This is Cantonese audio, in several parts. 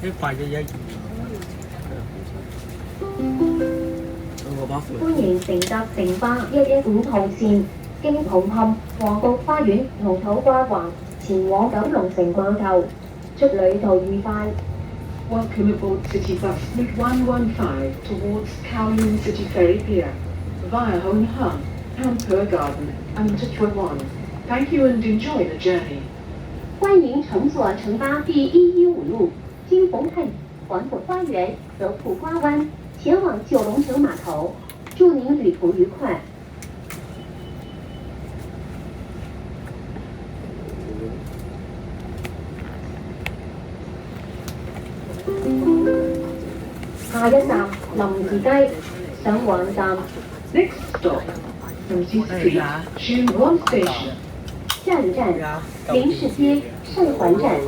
歡迎乘搭城巴115號線，經紅磡、旺角花園同土瓜灣前往九龍城碼頭。祝旅途愉快。Welcome aboard City Bus Route 115 towards Kowloon City Ferry Pier via Hong Kong, Ampere Garden and Tuen Wan. Thank you and enjoy the journey. 歡迎乘坐城巴第115路，經紅磡、黃埔花園和土瓜灣前往九龍城碼頭。祝您旅途愉快。下一站林士街，上環站。Next stop, Ramsey Street, Tuen Wan Station. 下一站林士街上環站。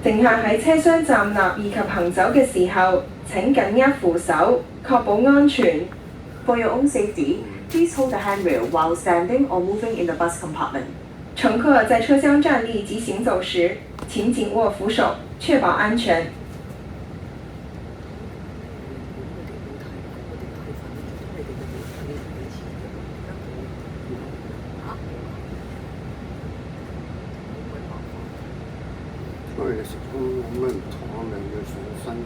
乘客喺車廂站立以及行走嘅時候，請緊握扶手，確保安全。For your own safety, please hold the handrail while standing or moving in the bus compartment. 乘客在車廂站立及行走時，請緊握扶手，確保安全。我哋食都冇乜唔妥，咪要上身水。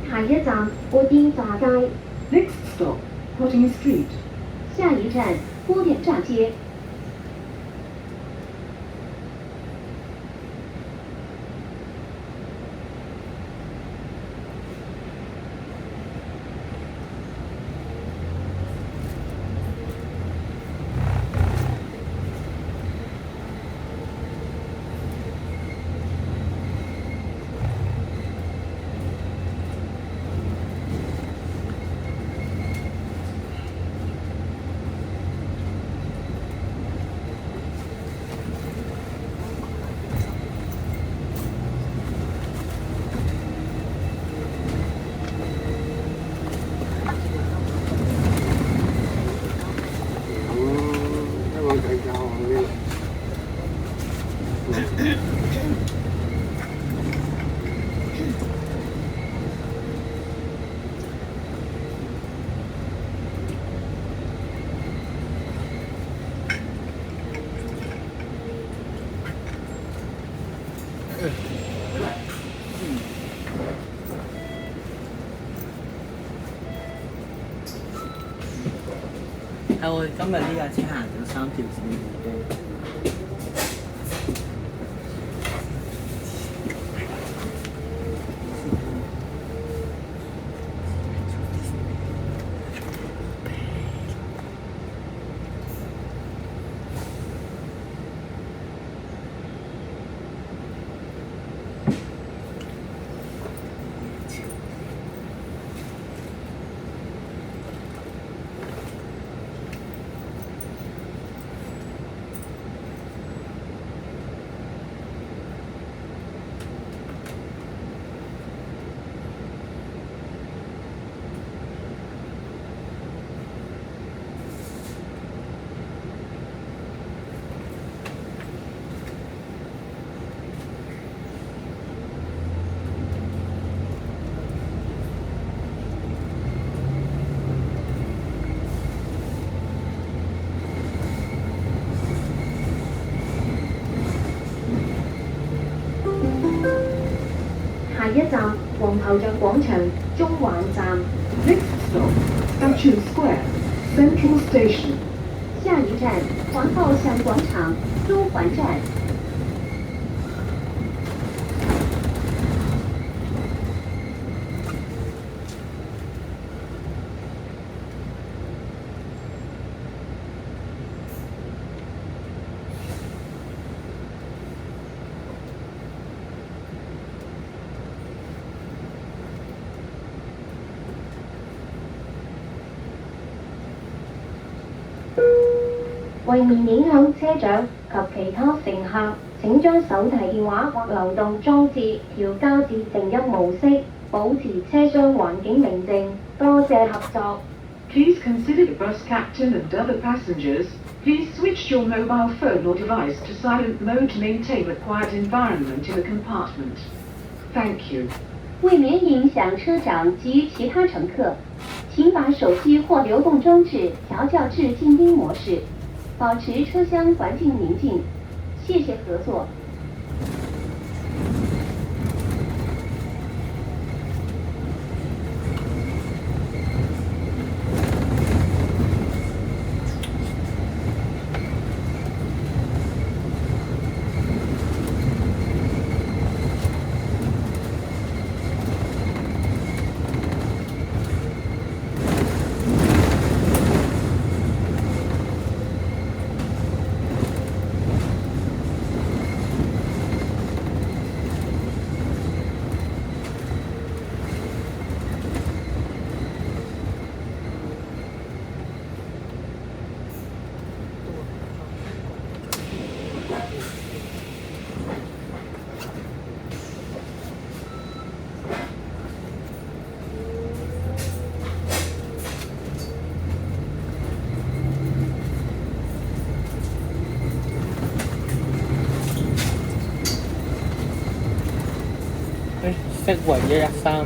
下一站砵甸乍街。Next stop, Potting Street. 下一站砵甸乍街。我哋今日呢架車行咗3條線。下一站皇后像廣場中環站。Next stop, Statue Square, Central Station. 下一站皇后像廣場中環站。為免影響車長及其他乘客，請將手提電話或流動裝置調校至靜音模式，保持車廂環境寧靜。多謝合作。Please consider the bus captain and other passengers. Please switch your mobile phone or device to silent mode to maintain a quiet environment in the compartment. Thank you. 为免影响车长及其他乘客，请把手机或流动装置调校至静音模式，保持车厢环境宁静。谢谢合作。釋維113。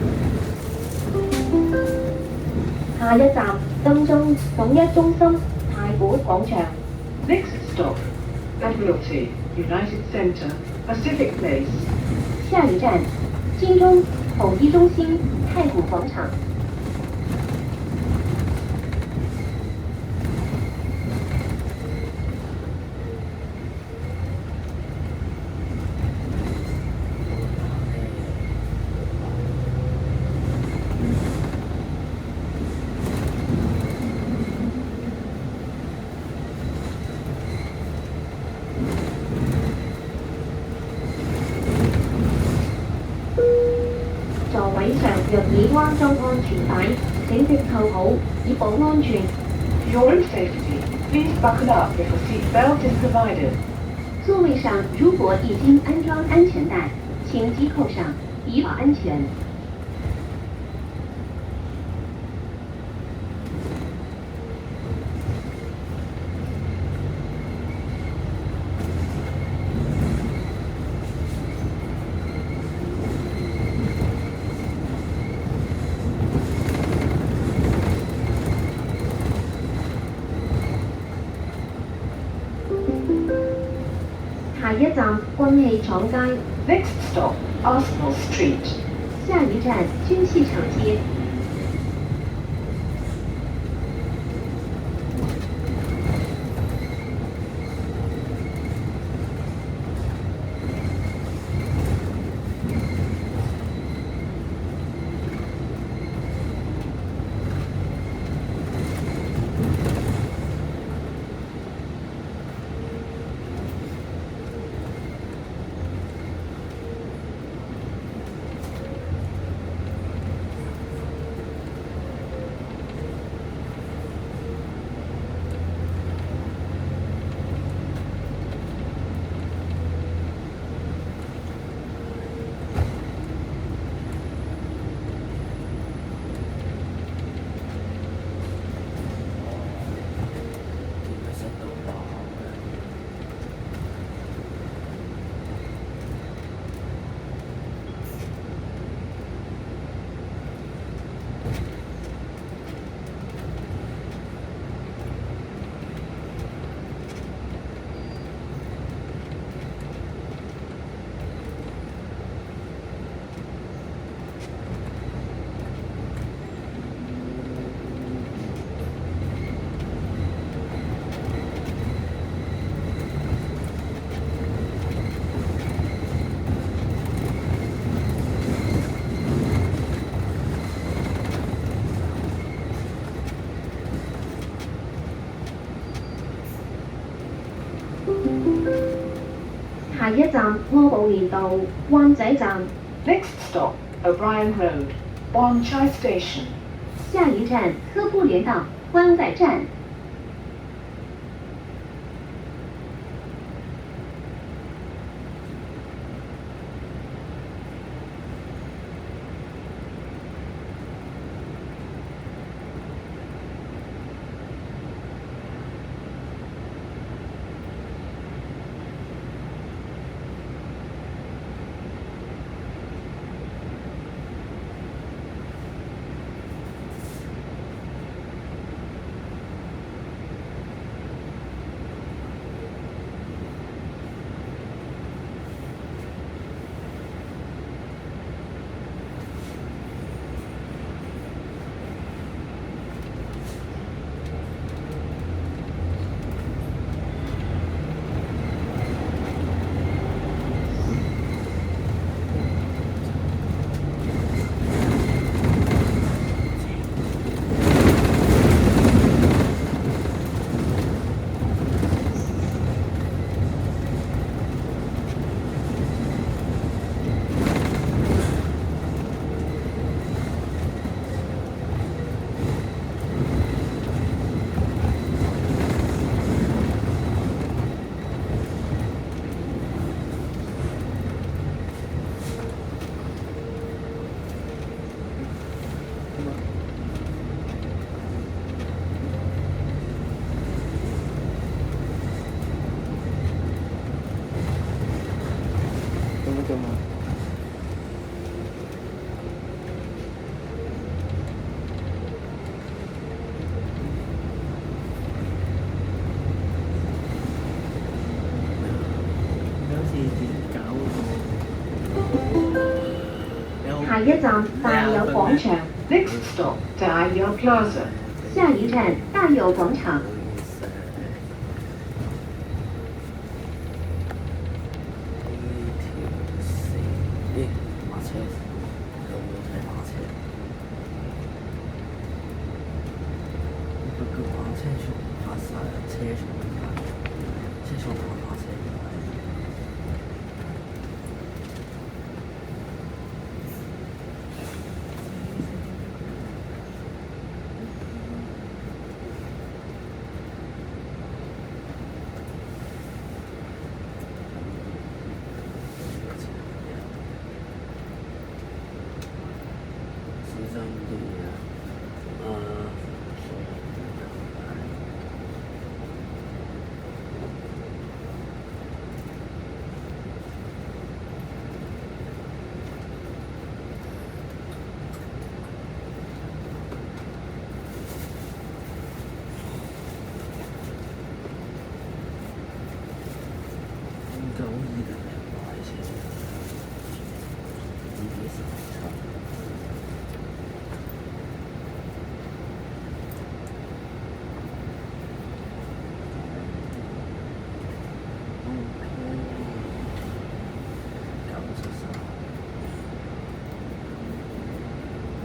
下一站金鐘統一中心太古廣場。Next stop, Admiralty, United Center, Pacific Place. 下一站金鐘統一中心太古廣場。座位上若已安裝安全帶，請即扣好，以保安全。 For your own safety, please buckle up if a seat belt is provided. 座位上如果已经安装安全带，请系扣上，以保安全。下一站軍器廠街。 Next stop, Arsenal Street. 下一站军器厂街。下一站柯布連道灣仔站， Next stop, O'Brien Road, Wan Chai Station. 下一站科布连道灣仔站。咁啊！你好似點搞嗰個？下一站大有廣場， Next stop, Daya Plaza. 下一站大有廣場。馬車有冇睇馬車？個馬車從發晒啦，車從同馬車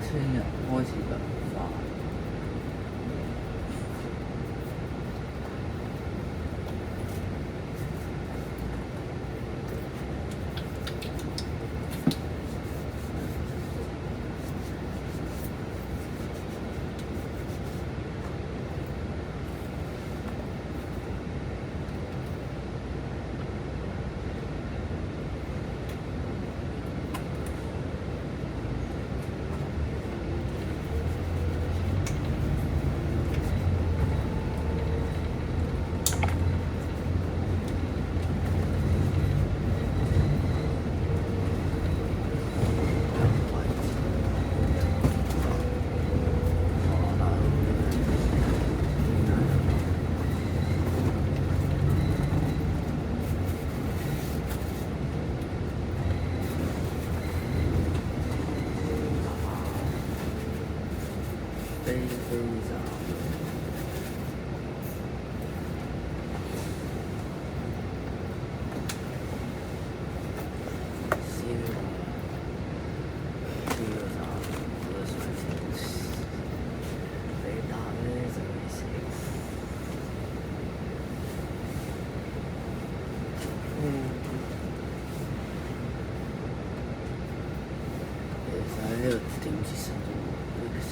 聽日開始特化。飛飛站，燒站嗰個水城，你搭呢就會死。唔接受到佢嘅妻。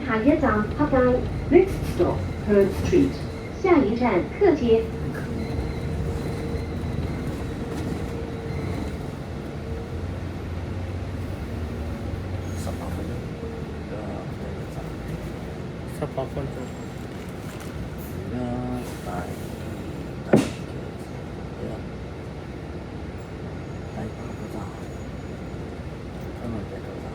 下一站黑街， Next stop, Herd Street. 下一站客街。18分鐘，而家第一站18分鐘。而家第8個站，今日第9站。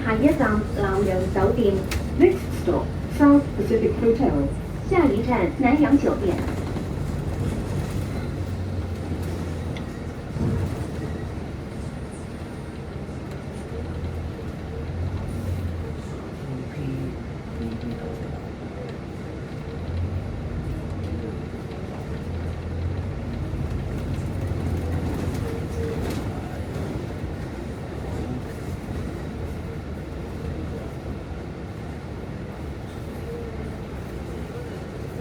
下一站南洋酒店， Next stop, South Pacific Hotel. 下一站南洋酒店。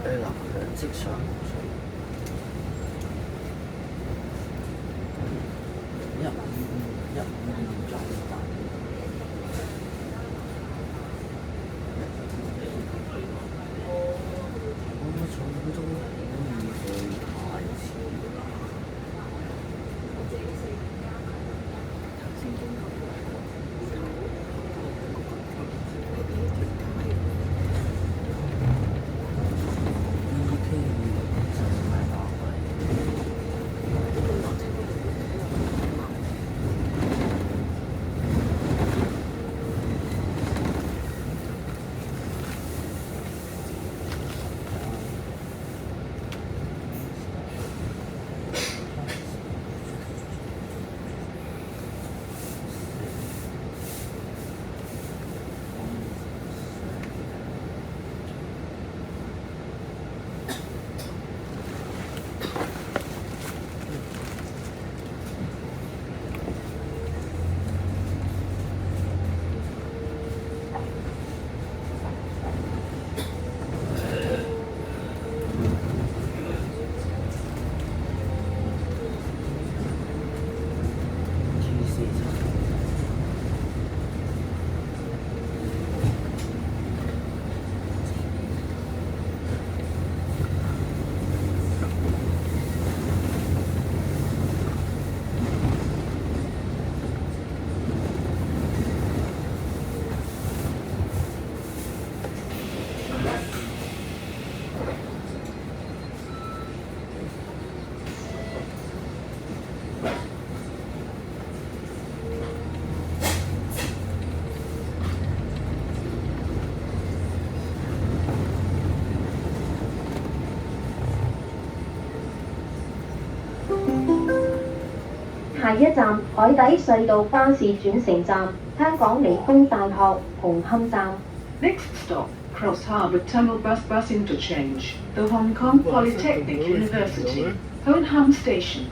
南洋職場155站。我從中可以去太遲啦。頭先經過下一站海底隧道巴士轉乘站，香港理工大學紅磡站。Next stop, Cross Harbour Tunnel Bus Interchange, the Hong Kong Polytechnic University, Honham Station.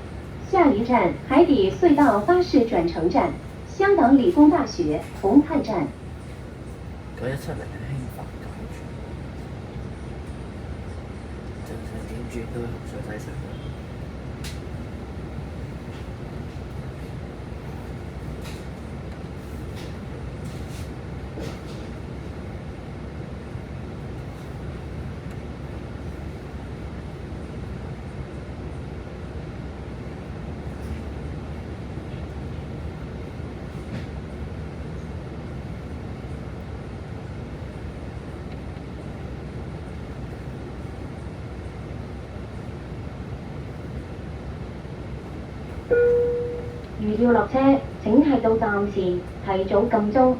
下一站海底隧道巴士轉乘站，香港理工大學紅磡站。佢一出嚟係興發搞住，正常點轉都係洪水洗成嘅。如要落車，請係到站前提早撳鐘。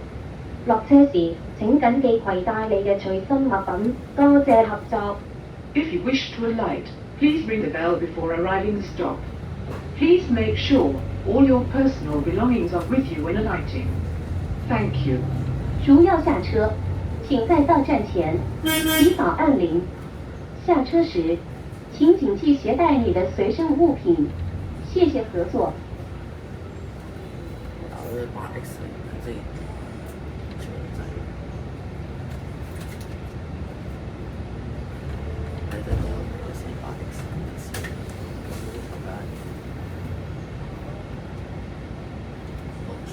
落車時請緊記攜帶你嘅隨身物品。多謝合作。If you wish to alight, please ring the bell before arriving the stop. Please make sure all your personal belongings are with you when alighting. Thank you. 如要下車，請在到站前提早按铃。下車時，請謹記攜帶你的隨身物品。謝謝合作。打咗8X嚟，即係長仔。睇得到嗰時8X嘅時，咁解冇錯。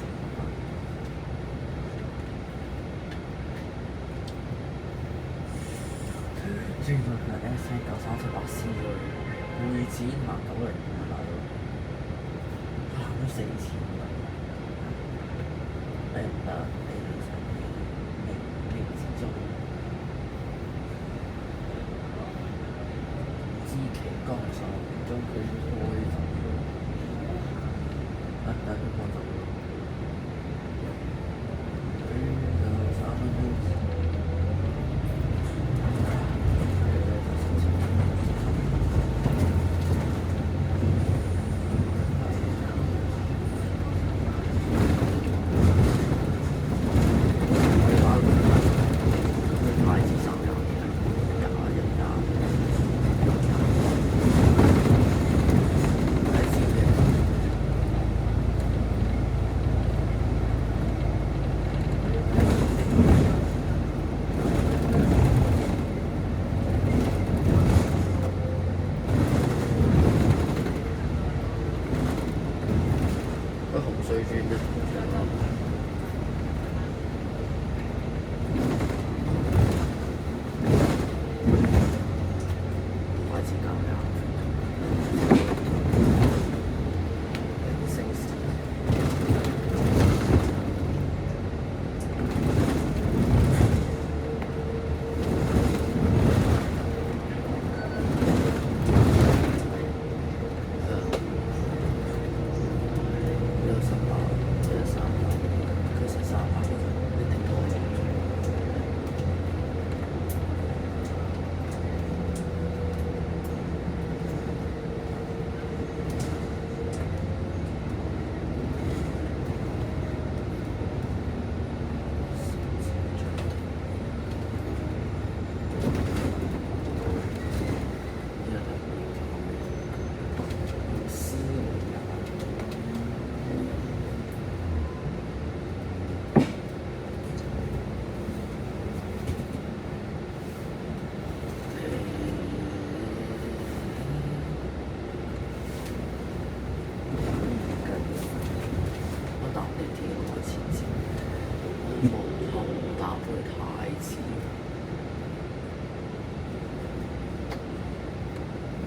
正確係 S9378C 喎，會展行9零啊大佬，行咗4000啦，你唔得，你唔知足，唔知期間係10點鐘佢開走咗，但係佢放走咗，就3分鐘。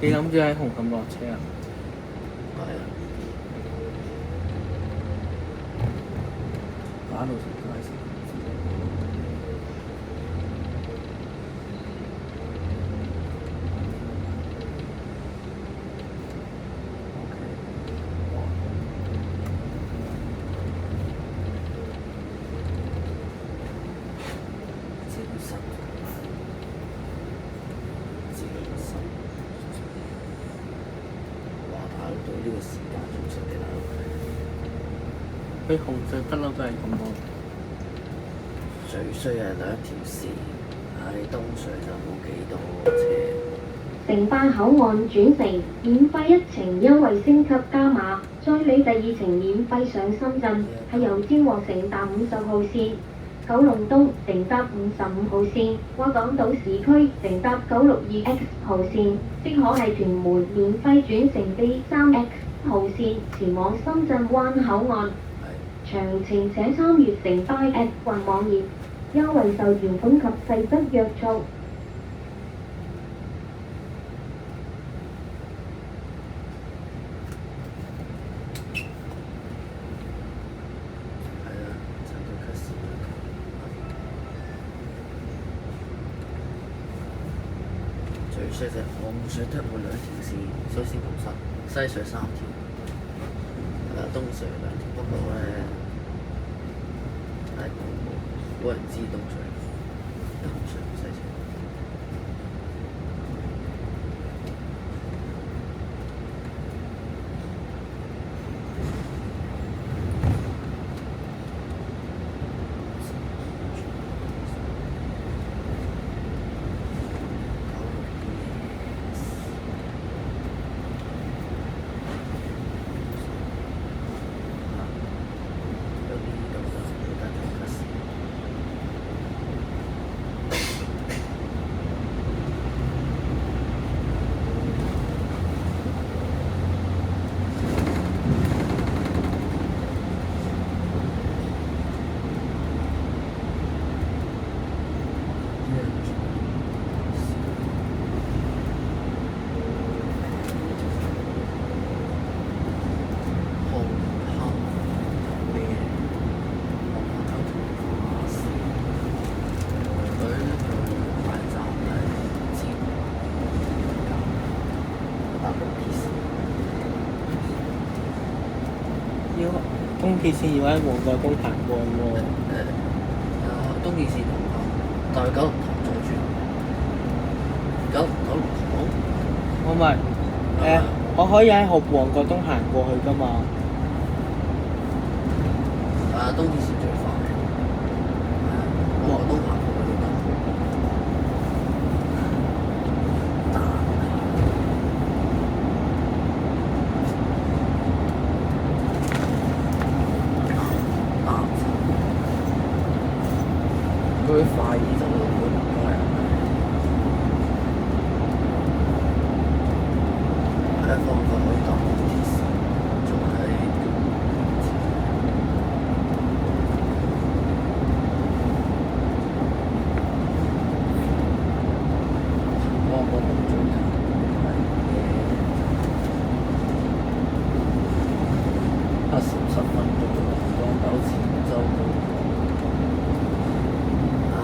你諗住喺紅磡落車啊？係啊，打到成街先。呢個時間仲出嚟啦〜去紅隧不嬲都係咁喎。最衰係兩條線，喺東隧就冇幾多車。城巴口岸轉乘免費一程優惠升級加碼，再你第二程免費上深圳，係由尖獲乘搭50號線，九龍東乘搭55號線，或港島市區乘搭962X 號線，即可係屯門免費轉乘 B3X 號線前往深圳灣口岸。詳情請參閱城巴 App 或網頁，優惠受條款及細則約束。係啊，差唔多 cut 線啦。最衰就係紅隧得我兩條線，所以先咁塞。西隧3條，東隧2條，不過咧冇人知東隧，得紅隧唔西隧。東鐵線要喺黃大東行過喎。東鐵線但係九龍塘左轉，九龍塘。我咪我可以喺黃國東行過去㗎嘛。東鐵線最快，黃國東行過去都得。佢快啲就會唔該。方法可以搭東鐵線，仲喺我覺得最近87分鐘，港九前洲。唉。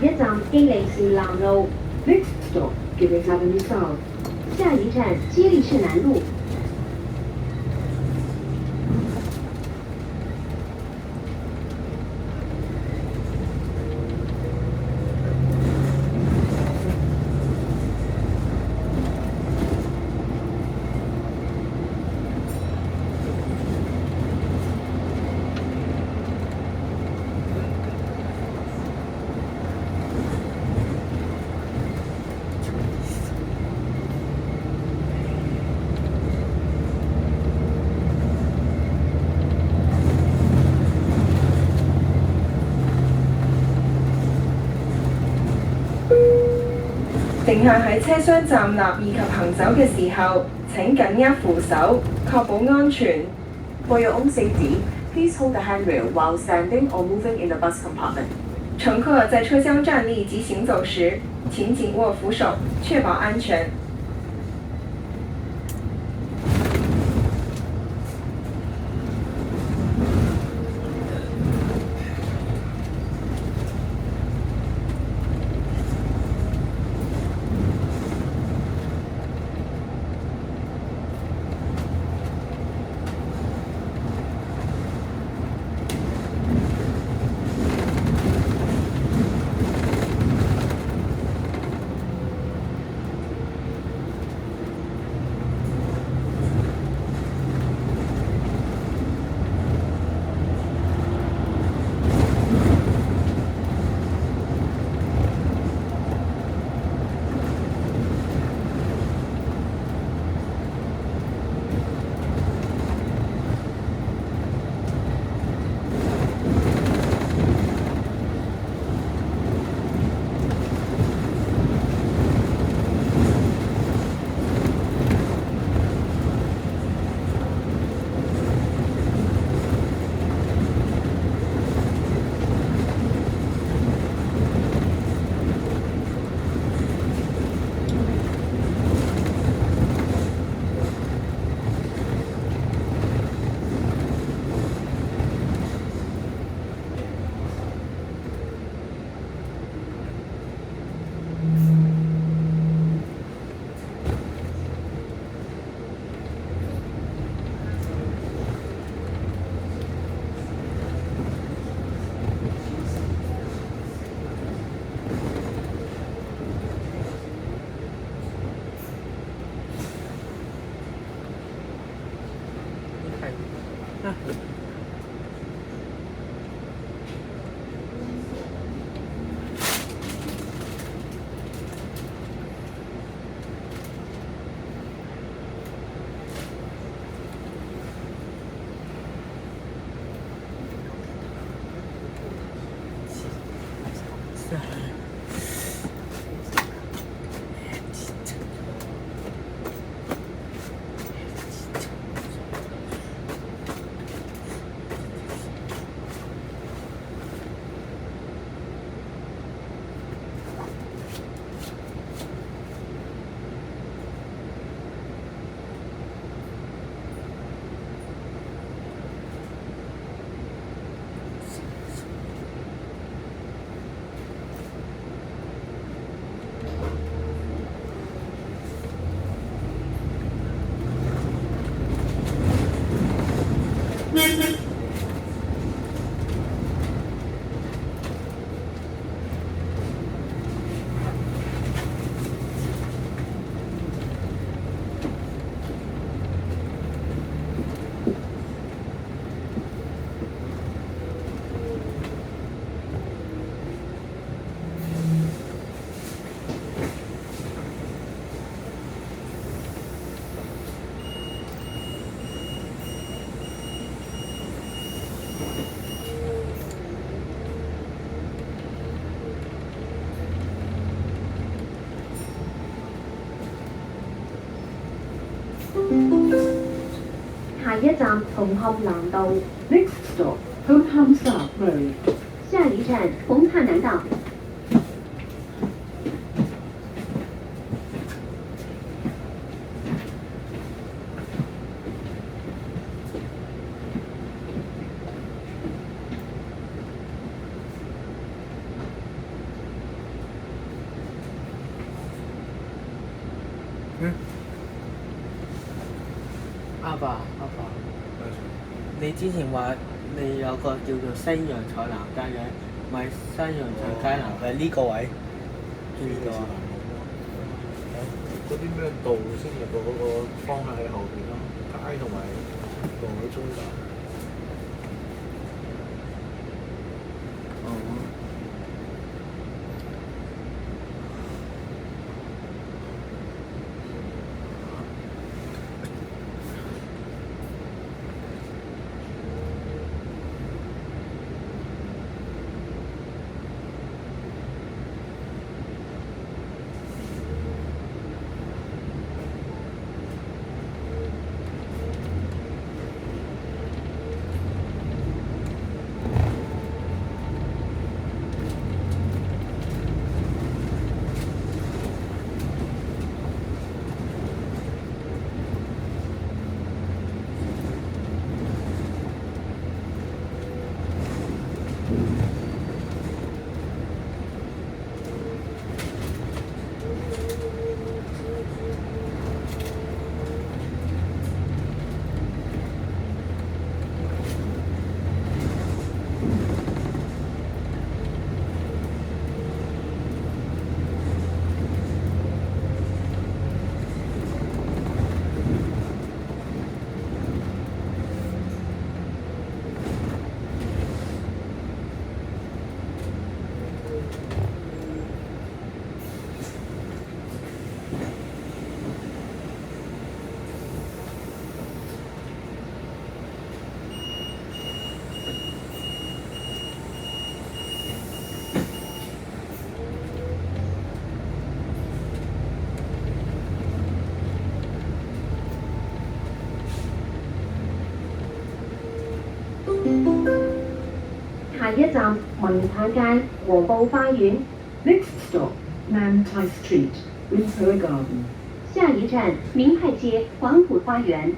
一站基利士南路， Next stop, Gillis Avenue South. 下一站基利士南路。乘客喺車廂站立以及行走嘅時候，請緊握扶手，確保安全。For your own safety, please hold the handrail while standing or moving in the bus compartment. 乘客在車廂站立及行走時，請緊握扶手，確保安全。下一站紅磡南道， Next stop, Homeham South Road. 下一站紅磡南道。嗯。阿爸，阿爸，你之前話你有個叫做西洋菜南街嘅，咪西洋菜街南嘅呢個位，見唔見到啊？嗰啲咩道先入到嗰個方向喺後邊咯，街同埋道喺中間。哦。下一站文泰街和睦花園， Next stop, Nantai Street, Windhoek Garden. 下一站明泰街黃埔花園。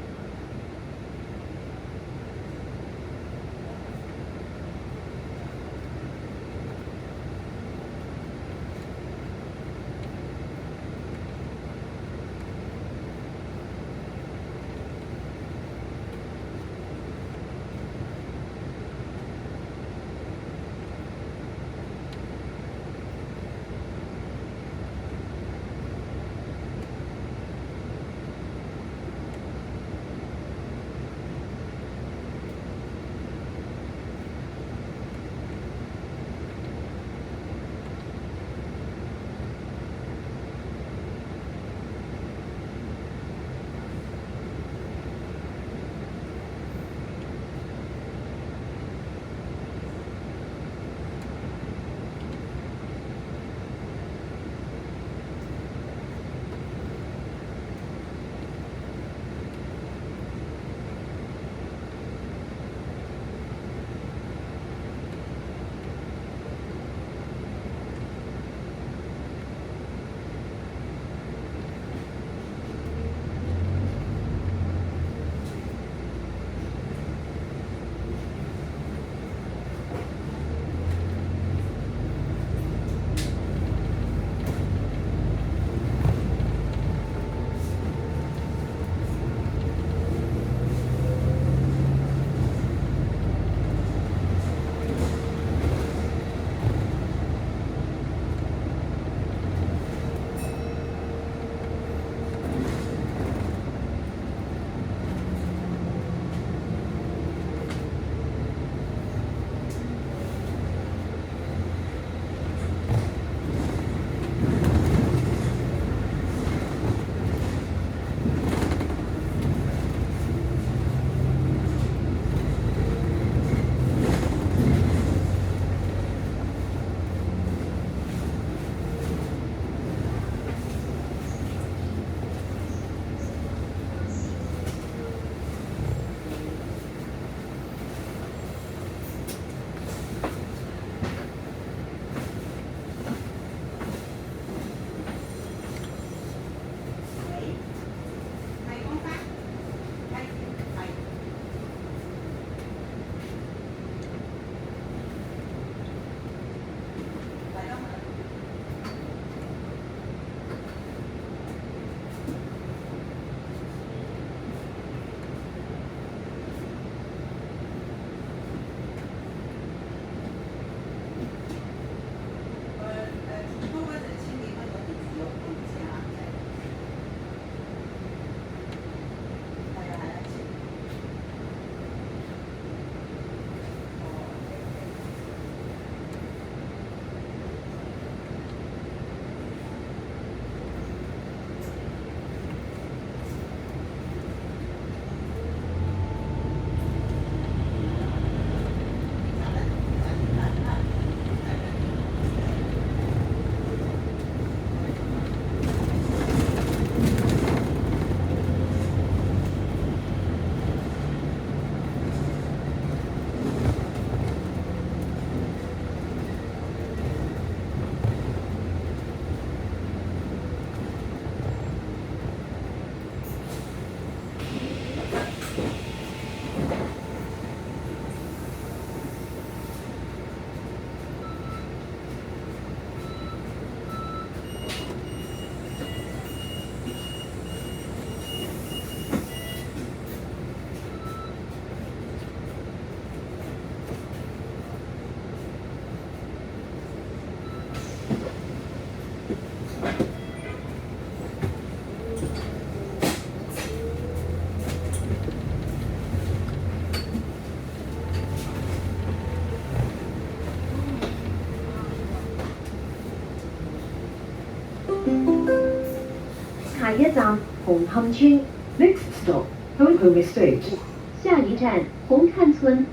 一站紅磡村， Next stop, Home Home Estate. 下一站紅磡村。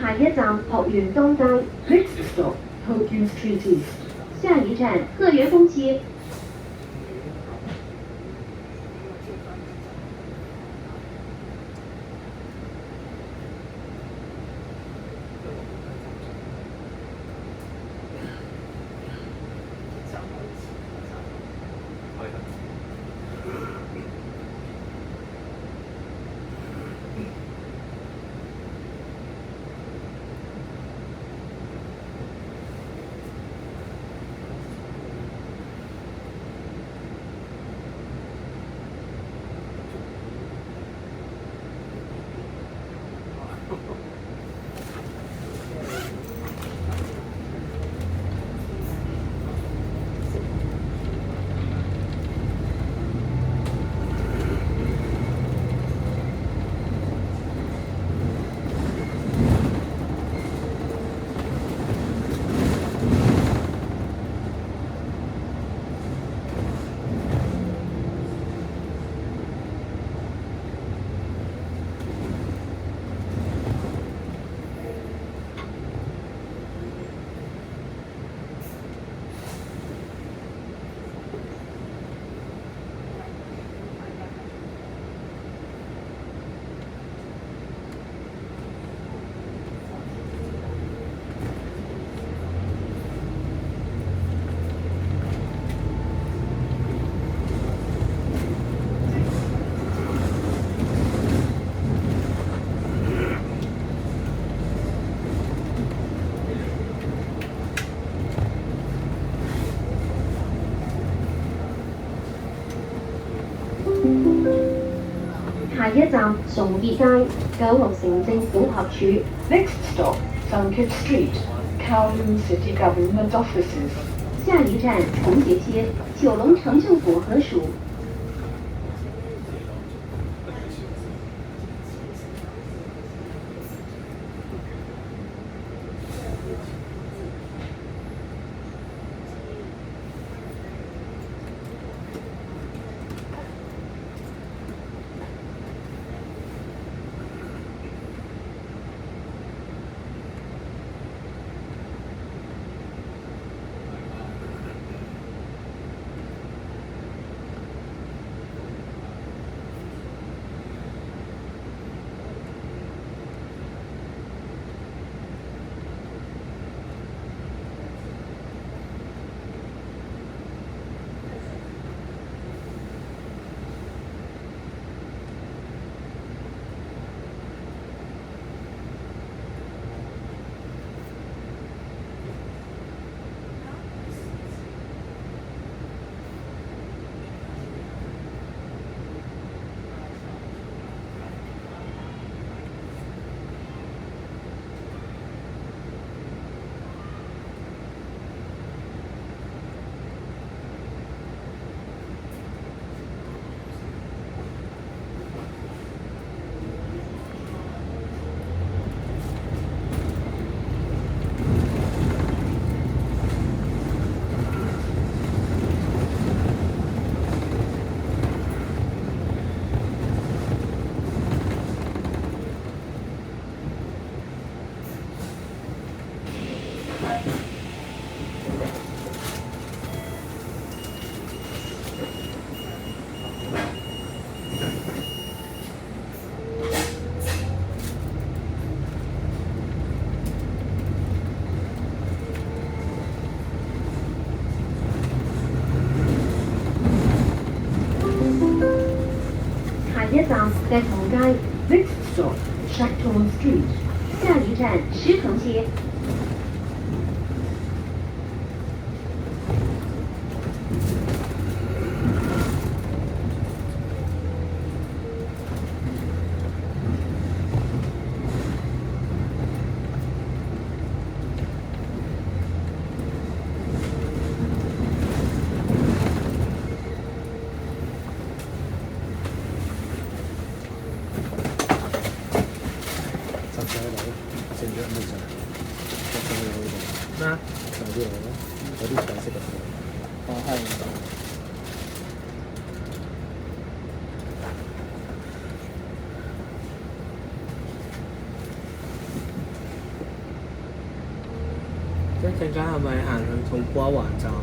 下一站學園東站， Next stop, Hokian Street East. 下一站鶴園風街。下一站崇業街，九龍城政府合署。 Next stop, Sunkist Street, Kowloon City Government Offices. 下一站崇节街，九龙城政府合署。石塘街。 Next stop, Shacton Street. 下一站石塘街。實際喺度，剩咗咩就實際喺度，咩？就啲嚟咯，有啲彩色嘅。哦，係。即係陣間係咪行去土瓜灣站啊？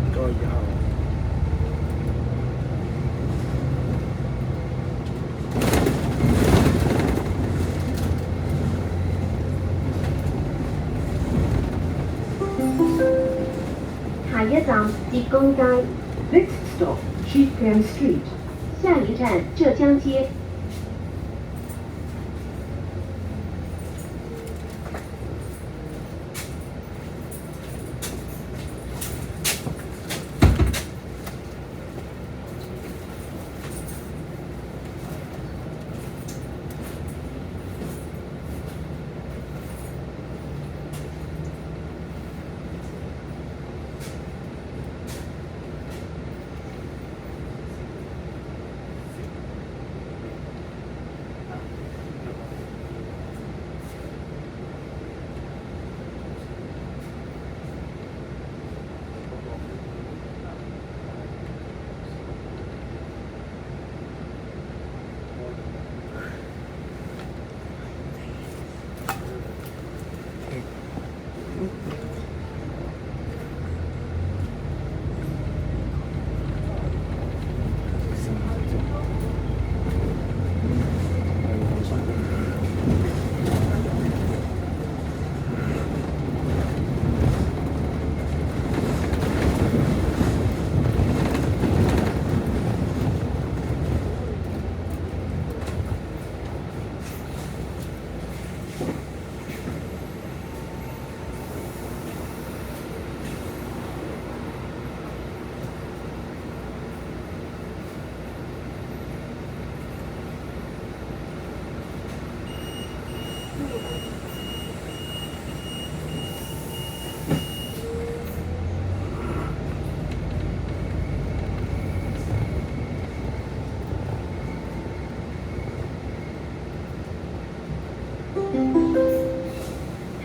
應該以後。下一站浙江街。 Next stop, Sheepgan Street. 下一站浙江街。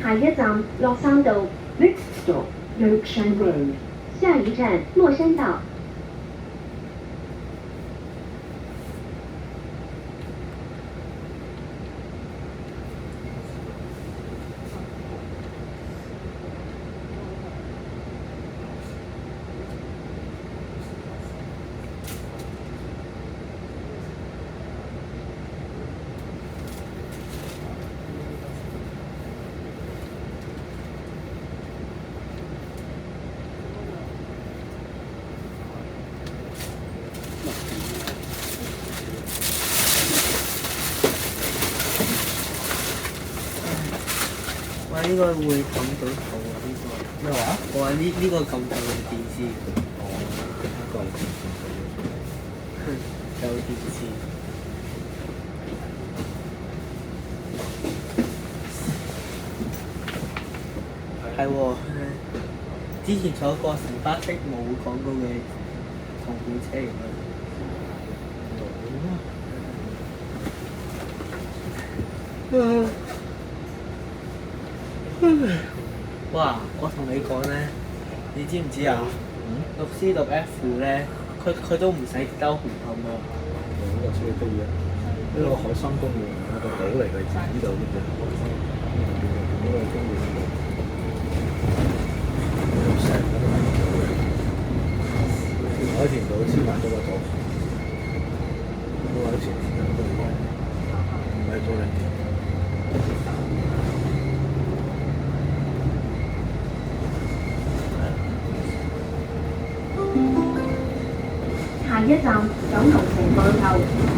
下一站落山道。 Next stop, Yorkshire Road. 下一站落山道。哇！呢個會撳到頭啊！呢個咩話？我話呢個撳到電視，哦，一個有電視。係喎，之前坐過城巴的冇廣告嘅同款車嚟㗎。哇！我同你講咧，你知唔知啊？讀 C 讀 F 咧，佢都唔使兜紅磡啊！呢個車飛啊！呢個海心公園係個島嚟嘅，呢度嘅啫。呢個公園有石嗰度嘅，海田島先買咗個島，都喺前面嗰度嘅，唔係做人田。下一站九龍城碼頭，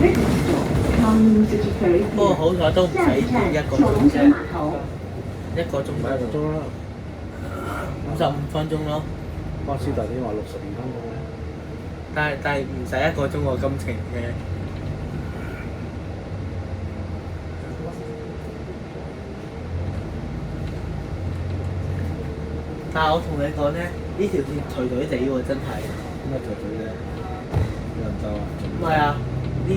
Next stop, Kowloon City Ferry 不過 Pier. 好彩都唔使下一要站一個九龍鐘啫，城碼頭。一個鐘咪一個鐘啦。 55分鐘咯。巴士大啲話62分鐘咧。但係唔使一個鐘喎，金程嘅。但係我同你講咧，呢條線頹頹地喎，真係。咩隊隊啫？有人走啊？唔係啊，呢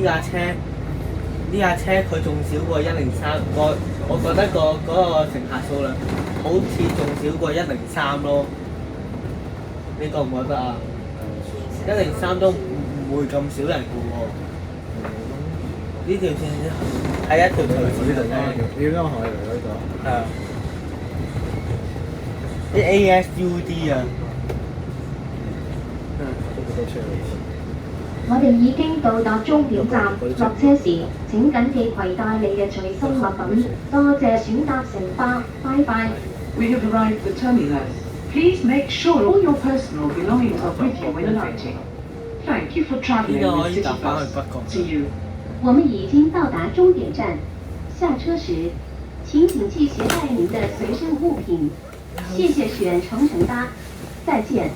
架車佢仲少過103我覺得嗰個乘客數量好似仲少過103咯。你覺唔覺得啊？103都唔會咁少人嘅喎。呢條線係一條頹線嚟嘅。你要啱同我嚟呢度。係啊。啲 ASUD 啊。都好多車喎。我哋已經到達終點站，落車時請緊記攜帶你嘅隨身物品。多謝選搭城巴，拜拜。 We have arrived at the terminus. Please make sure all your personal belongings are with you when alighting. Thank you for travelling 呢個可 with 以 City 搭翻去 Bus. 北角。 See you. 我們已經到達終點站，下車時請謹記攜帶您的隨身物品。謝謝選乘乘搭，再見。